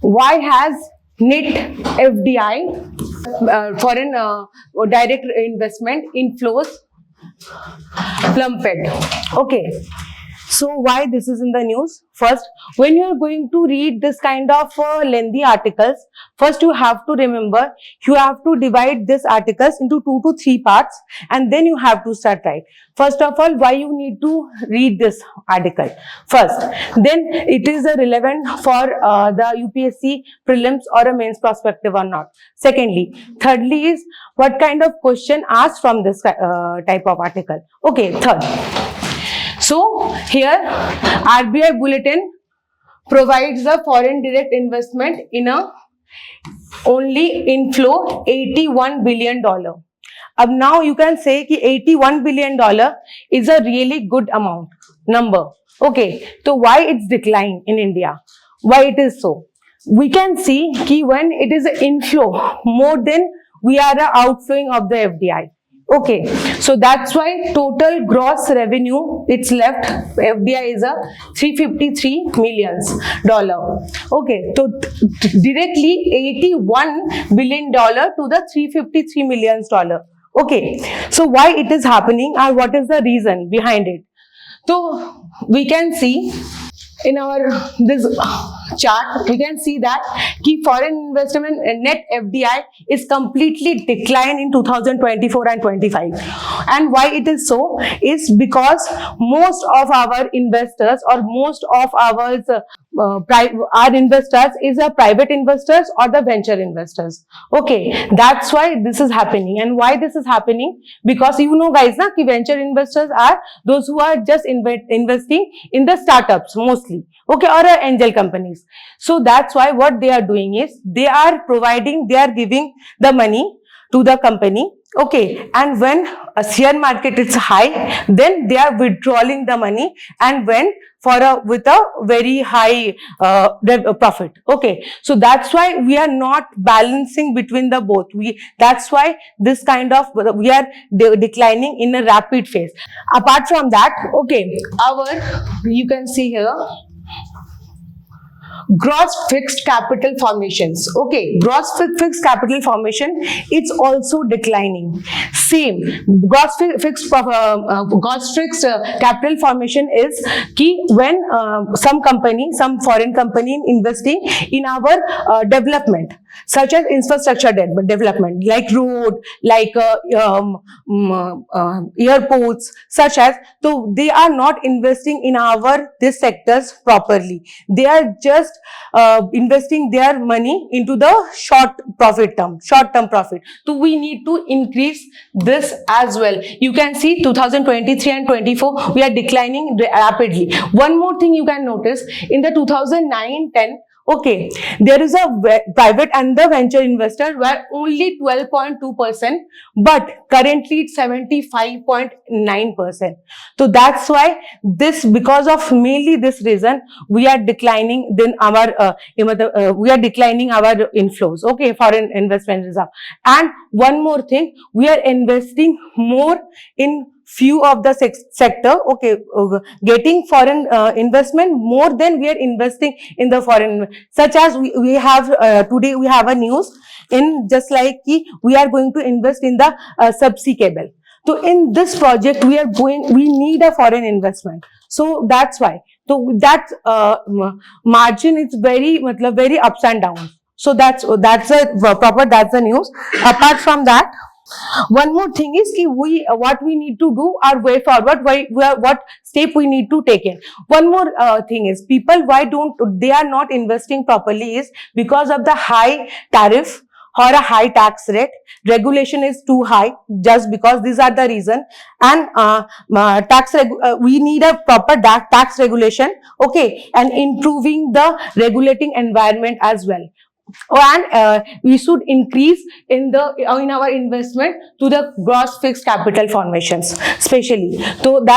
Why has net FDI, foreign direct investment inflows, plummeted? Okay. So why this is in the news? First, when you are going to read this kind of lengthy articles, first you have to remember, you have to divide these articles into 2 to 3 parts, and then you have to start right. First of all, why you need to read this article? First, then it is relevant for the UPSC prelims or a mains perspective or not. Secondly, thirdly is what kind of question asked from this type of article. Okay, third. So here RBI bulletin provides the foreign direct investment in a only inflow $81 billion. Now you can say कि $81 billion is a really good amount number. Okay, so why it's declined in India? Why it is so? We can see कि when it is an inflow more than we are outflowing of the FDI. Okay, so that's why total gross revenue it's left FDI is a $353 million. Okay, so directly $81 billion to the $353 million. Okay, so why it is happening and what is the reason behind it? So we can see in our this chart, we can see that key foreign investment net FDI is completely declined in 2024 and 25. And why it is so is because most of our investors or most of our investors is a private investors or the venture investors. Okay, that's why this is happening. And why this is happening? Because you know guys, na, ki venture investors are those who are just investing in the startups mostly. Okay, or angel companies. So that's why what they are doing is they are giving the money to the company. Okay, and when a share market is high, then they are withdrawing the money and when with a very high profit. Okay, so that's why we are not balancing between the both. That's why this kind of we are declining in a rapid phase. Apart from that, okay, you can see here gross fixed capital formations. Okay, gross fixed capital formation, it's also declining. Same, gross fixed capital formation is key when some foreign company investing in our development, such as infrastructure development, like road, like airports, such as, so they are not investing in these sectors properly. They are just investing their money into the short-term profit. So we need to increase this as well. You can see 2023 and 24 we are declining rapidly. One more thing you can notice in the 2009-10. Okay, there is a private and the venture investor were only 12.2%, but currently it's 75.9%. So that's why because of mainly this reason, we are declining our inflows. Okay, foreign investment reserve. And one more thing, we are investing more in few of the sector, okay, getting foreign investment more than we are investing in the foreign, such as we have today we have a news in just like we are going to invest in the subsea cable. So in this project we need a foreign investment. So that's why. So that margin is very ups and downs. So that's the news. Apart from that, one more thing is what we need to do our way forward, what step we need to take in. One more thing is people they are not investing properly is because of the high tariff or a high tax rate. Regulation is too high, just because these are the reason. And we need a proper tax regulation, okay, and improving the regulating environment as well. And we should increase in our investment to the gross fixed capital formations, especially. So we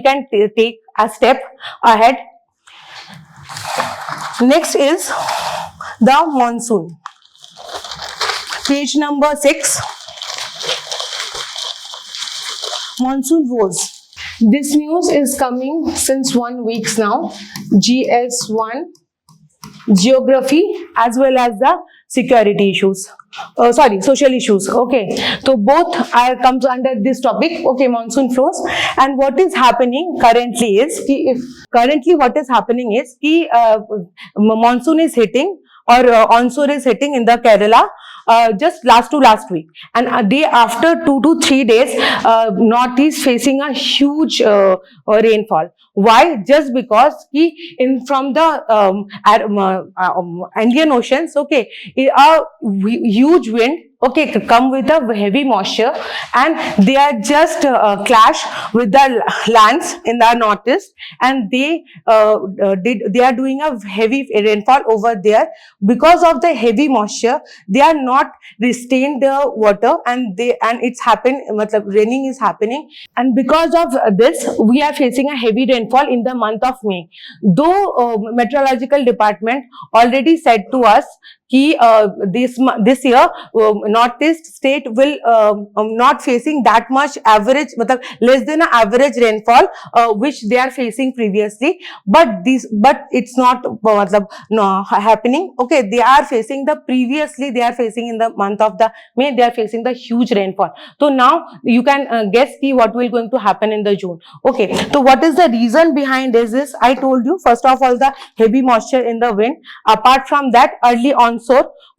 can take a step ahead. Next is the monsoon. Page number 6. Monsoon woes. This news is coming since 1 week now. GS1 geography as well as the security issues. Social issues. Okay, so both are comes under this topic. Okay, monsoon flows. And what is happening currently is what is happening is monsoon is hitting, or onshore is hitting in the Kerala just last week, and a day after 2 to 3 days, northeast facing a huge rainfall. Why? Just because in from the Indian Oceans, okay, a huge wind, okay, come with a heavy moisture, and they are just clash with the lands in the northeast, and they are doing a heavy rainfall over there. Because of the heavy moisture, they are not restrained the water, and it's happened, raining is happening, and because of this we are facing a heavy rainfall in the month of May. Though meteorological department already said to us this year northeast state will not facing that much average, less than an average rainfall which they are facing previously, but it's not happening. Okay, they are facing they are facing in the month of the May, they are facing the huge rainfall. So now you can guess what will going to happen in the June. Okay, so what is the reason behind this? I told you, first of all, the heavy moisture in the wind. Apart from that, early onshore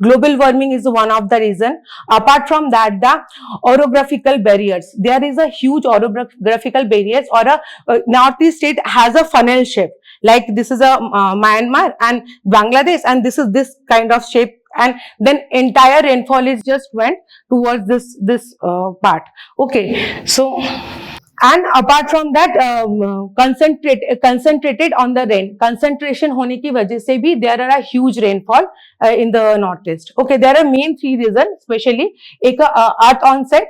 global warming is one of the reason. Apart from that, the orographical barriers. There is a huge orographical barriers, or a northeast state has a funnel shape. Like this is a Myanmar and Bangladesh, and this is this kind of shape, and then entire rainfall is just went towards this part. Okay, so. And apart from that, concentrated on the rain, concentration होने की वजह से भी there are a huge rainfall in the northeast. Okay, there are main 3 reasons, especially एक earth onset,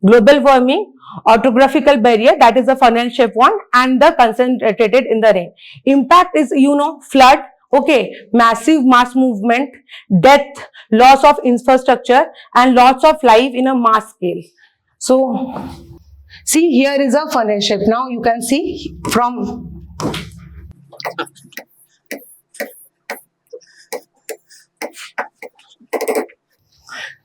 global warming, orographical barrier, that is the funnel shape one, and the concentrated in the rain. Impact is, flood, okay, massive mass movement, death, loss of infrastructure, and loss of life in a mass scale. So, see, here is a funnel shape. Now you can see from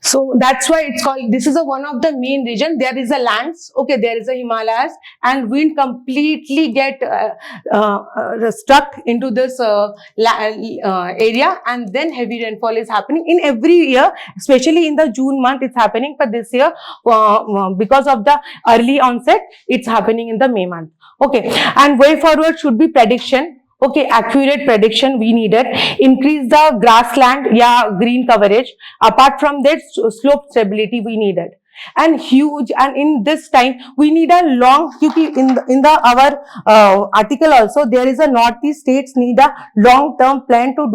so that's why it's called, this is one of the main region. There is a lands, okay, there is a Himalayas, and wind completely get stuck into this area, and then heavy rainfall is happening in every year, especially in the June month it's happening, but this year because of the early onset it's happening in the May month. Okay, and way forward should be prediction. Okay, accurate prediction we needed. Increase the grassland, green coverage. Apart from that, slope stability we needed. And huge, and in this time we need a long, in our article also there is a northeast states need a long term plan to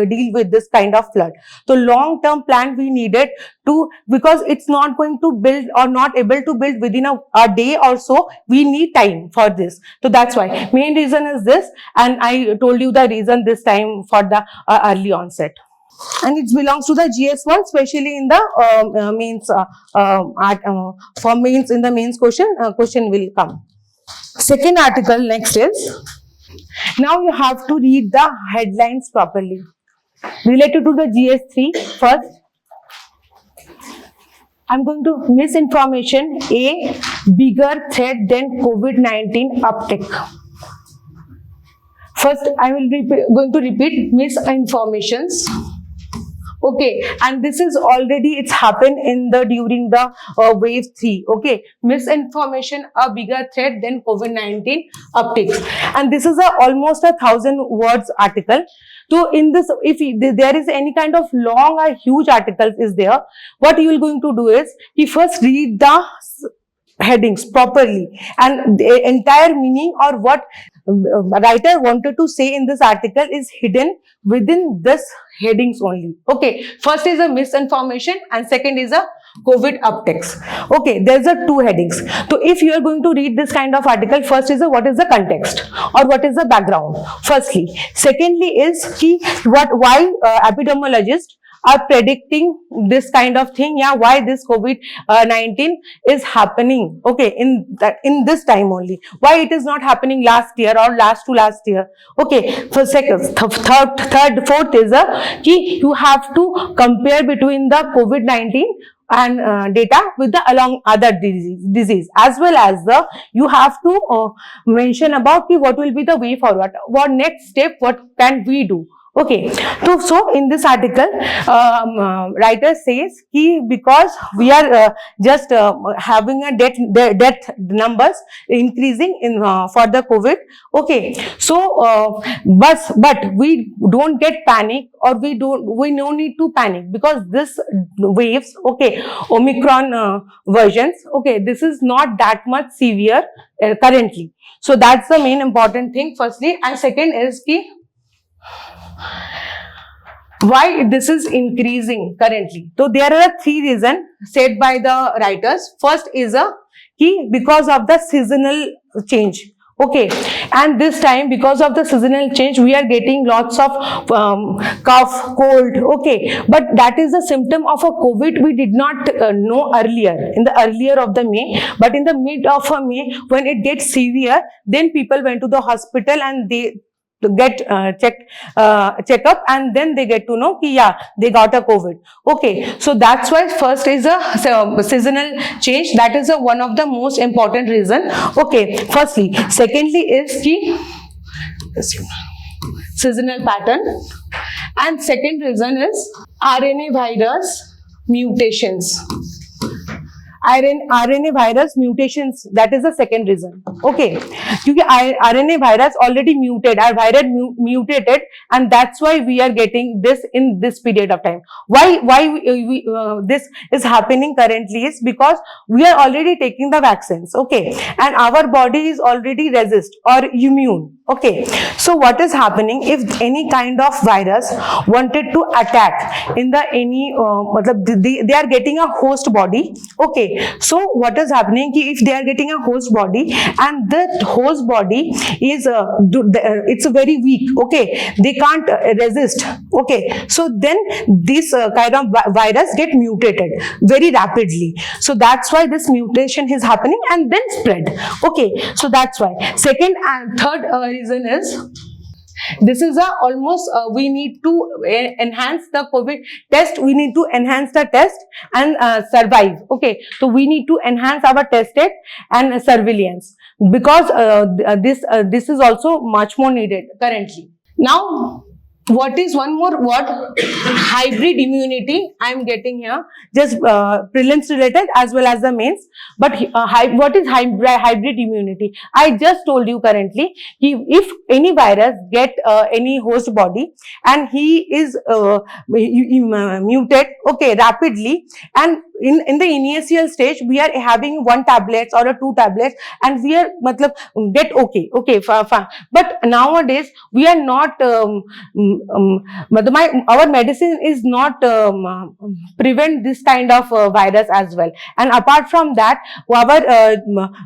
deal with this kind of flood. So long term plan we needed to, because it's not going to build or not able to build within a day or so, we need time for this. So that's why main reason is this, and I told you the reason this time for the early onset. And it belongs to the GS1, especially in the mains for mains, in the mains question will come. Second article next is, now you have to read the headlines properly related to the GS3. First, I'm going to misinformation, a bigger threat than COVID-19 uptick. First, I will going to repeat misinformations. Okay, and this is already, it's happened in the during the wave 3. Okay, misinformation, a bigger threat than COVID-19 upticks, and this is almost 1,000 words article. So in this, if there is any kind of long or huge articles is there, what you will going to do is you first read the headings properly, and the entire meaning or what writer wanted to say in this article is hidden within this headings only. Okay, first is a misinformation and second is a COVID upticks. Okay, there's a 2 headings. So if you are going to read this kind of article, first is what is the context or what is the background, firstly. Secondly is why epidemiologist are predicting this kind of thing. Yeah, why this COVID-19 is happening? Okay, in this time only. Why it is not happening last year or last to last year? Okay, for second, fourth is key. You have to compare between the COVID-19 and data with the along other disease, as well as the you have to mention about what will be the way forward, what next step, what can we do. Okay, so in this article, writer says ki because we are just having a death numbers increasing in for the COVID. Okay, so but we don't get panic, or we no need to panic, because this waves, okay, Omicron versions, okay, this is not that much severe currently. So that's the main important thing firstly. And second is ki why this is increasing currently. So there are three reasons said by the writers. First is because of the seasonal change. Okay, and this time because of the seasonal change we are getting lots of cough, cold. Okay, but that is a symptom of a COVID we did not know earlier, in the earlier of the May. But in the mid of May, when it gets severe, then people went to the hospital and they get check up, and then they get to know ki yeah, they got a COVID. Okay, so that's why first is a seasonal change. That is one of the most important reason. Okay, firstly. Secondly is ki seasonal pattern, and second reason is RNA virus mutations. RNA virus mutations, that is the second reason. Okay, because RNA virus already mutated, our virus mutated, and that's why we are getting this in this period of time. Why this is happening currently is because we are already taking the vaccines. Okay, and our body is already resist or immune. Okay, so what is happening, if any kind of virus wanted to attack in the any they are getting a host body. Okay, so what is happening, if they are getting a host body and the host body is it's very weak. Okay, they can't resist. Okay, so then this kind of virus get mutated very rapidly. So that's why this mutation is happening and then spread. Okay, so that's why. Second and third reason is this is almost we need to enhance the COVID test. We need to enhance the test and survive. Okay, so we need to enhance our tested and surveillance, because this is also much more needed currently. Now, what is one more word? Hybrid immunity. I am getting here just prelims related as well as the mains. But what is hybrid immunity? I just told you currently, if any virus get any host body and he is mutate, okay, rapidly, and in the initial stage we are having 1 tablet or 2 tablets and we are get okay fine. But nowadays we are not our medicine is not prevent this kind of virus as well. And apart from that, our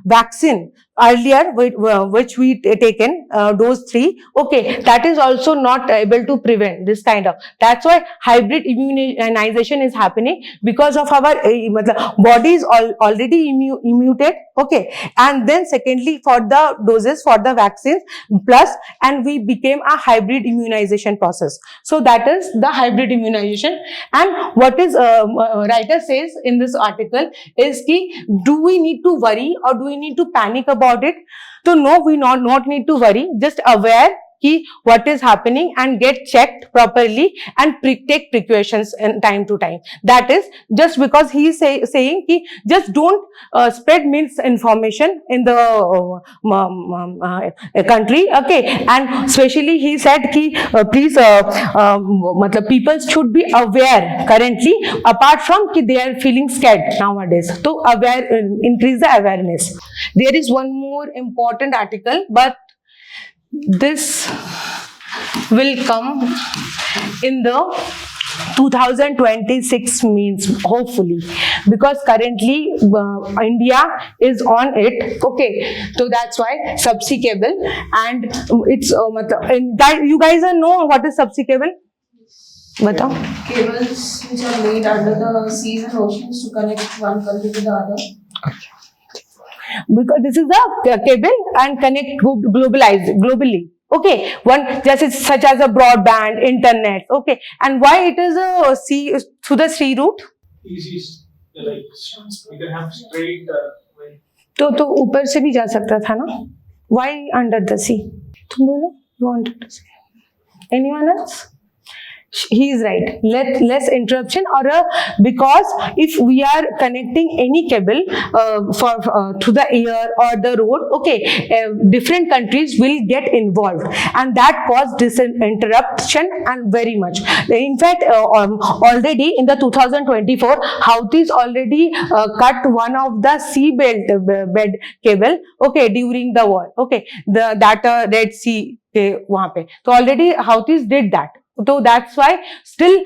vaccine earlier which we taken dose 3, okay, that is also not able to prevent this kind of. That's why hybrid immunization is happening, because of our body is already immuned. Okay, and then secondly for the doses for the vaccines plus, and we became a hybrid immunization process. So that is the hybrid immunization. And what is writer says in this article is ki, do we need to worry or do we need to panic about it? So no, we not need to worry, just aware ki what is happening and get checked properly and take precautions in time to time. That is just because he is saying ki just don't spread misinformation in the country. Okay, and especially he said ki please people should be aware currently, apart from ki they are feeling scared nowadays. So aware, increase the awareness. There is one more important article, but this will come in the 2026 means hopefully, because currently India is on it. Okay, so that's why subsequable, and it's you guys know what is subsequable? बताओ. Cables which are laid under the seas and oceans to connect one country to the other. Because this is the cable and connect globally. Okay, one just is such as a broadband, internet. Okay, and why it is a sea through the sea route? Easy, like you can have straight way. तो ऊपर से भी जा सकता था ना? Why under the sea? तुम बोलो. You wanted to say? Anyone else? He is right. Less interruption, or because if we are connecting any cable through the air or the road, okay, different countries will get involved, and that cause this interruption and very much. In fact, already in the 2024, Houthis already cut one of the seabed bed cable. Okay, during the war. Okay, that Red Sea के वहाँ पे. तो already Houthis did that. So that's why still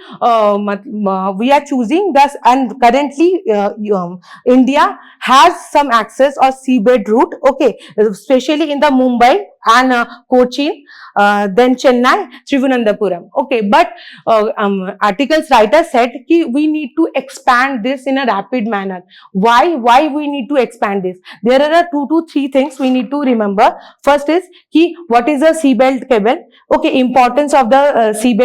we are choosing this, and currently India has some access or seabed route, okay, especially in the Mumbai and Cochin, then Chennai, Trivandrum, okay. But articles writer said कि we need to expand this in a rapid manner. Why we need to expand this? There are 2 to 3 things we need to remember. First is कि what is a seabed cable? Okay, importance of the seabed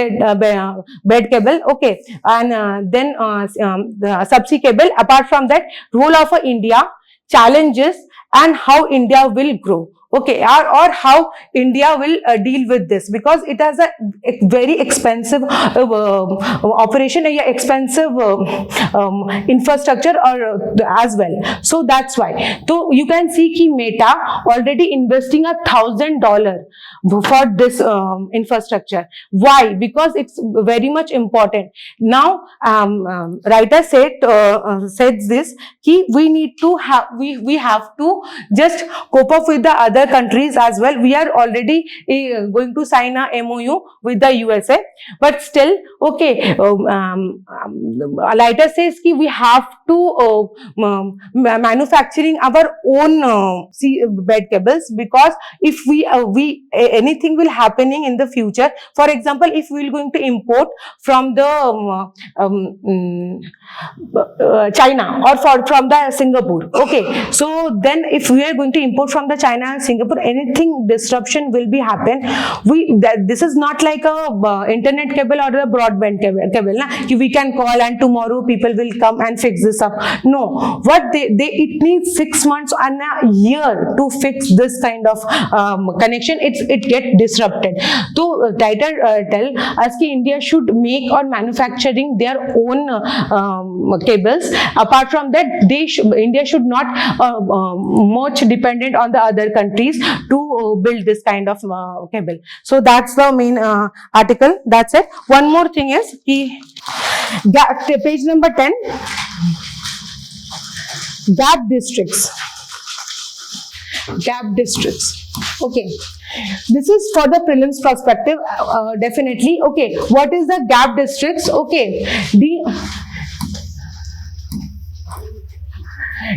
bed cable. Okay, and then the subsea cable. Apart from that, role of India, challenges, and how India will grow. Okay, or how India will deal with this, because it has a very expensive operation, expensive infrastructure or as well. So that's why. So you can see कि Meta already investing $1,000 for this infrastructure. Why? Because it's very much important. Now writer said this कि we need to have we have to just cope up with the other countries as well. We are already going to sign a MOU with the USA, but still, okay, writer says कि we have to manufacturing our own bed cables, because if we anything will happening in the future. For example, if we are going to import from the China or from the Singapore, okay, so then if we are going to import from the China and Singapore, anything disruption will be happen. This is not like a internet cable or a broadband cable na, we can call and tomorrow people will come and fix this up. No, what it needs 6 months and a year to fix this kind of connection. It get disrupted. So writer tell us कि India should make or manufacturing their own cables. Apart from that, India should not much dependent on the other countries to build this kind of cable. So that's the main article. That's it. One more thing is page number 10, gap districts. Gap districts. Okay, this is for the prelims perspective, definitely. Okay, what is the gap districts? Okay,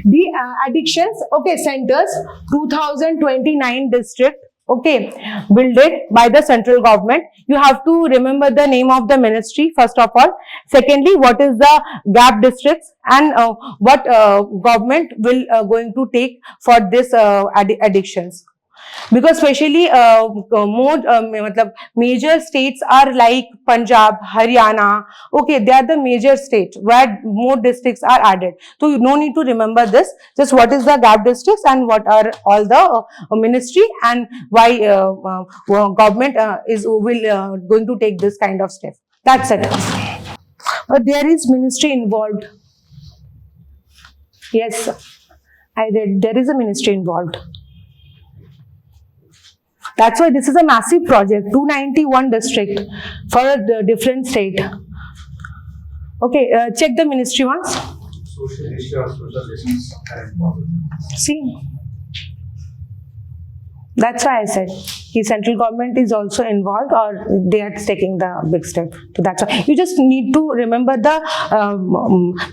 the addictions, okay, centers, 2029 district, okay, built by the central government. You have to remember the name of the ministry first of all. Secondly, what is the gap districts, and what government will going to take for this addictions. Because especially major states are like Punjab, Haryana, okay, they are the major states where more districts are added. So you no need to remember this, just what is the gap districts and what are all the ministry, and why government will going to take this kind of step. That's it. But there is ministry involved. Yes, I read there is a ministry involved. That's why this is a massive project, 291 district for a different state. Okay, check the ministry once. Social issue or social issues are important. See, that's why I said the central government is also involved, or they are taking the big step. So that's why you just need to remember the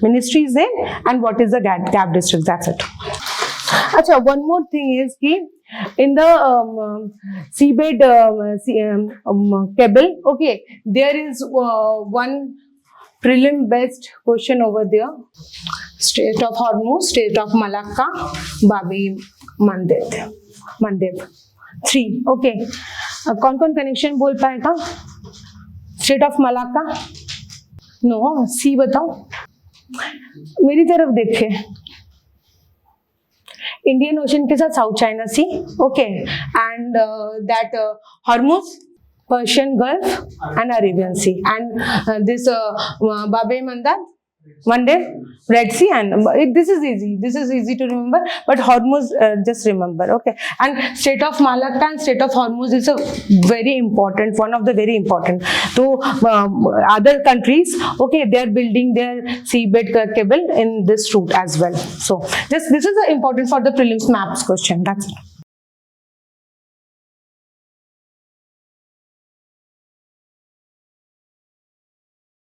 ministry's name and what is the gap district. That's it. Acha, one more thing is ki in the seabed cable, okay, there is one prelim based question over there. Strait of Hormuz, Strait of Malacca, Babi Mandeb 3, okay. कौन कौन connection बोल पाएगा? Strait of Malacca? No, sea बताओ, मेरी तरफ देखे, Indian Ocean के साथ South China Sea, okay, and that Hormuz, Persian Gulf and Arabian Sea, and this Bab Mandeb, Red Sea, and this is easy to remember, but Hormuz, just remember, okay. And Strait of Malacca and Strait of Hormuz is a very important, one of the very important. So other countries, okay, they are building their seabed cable in this route as well. So just this is important for the prelims maps question. That's it.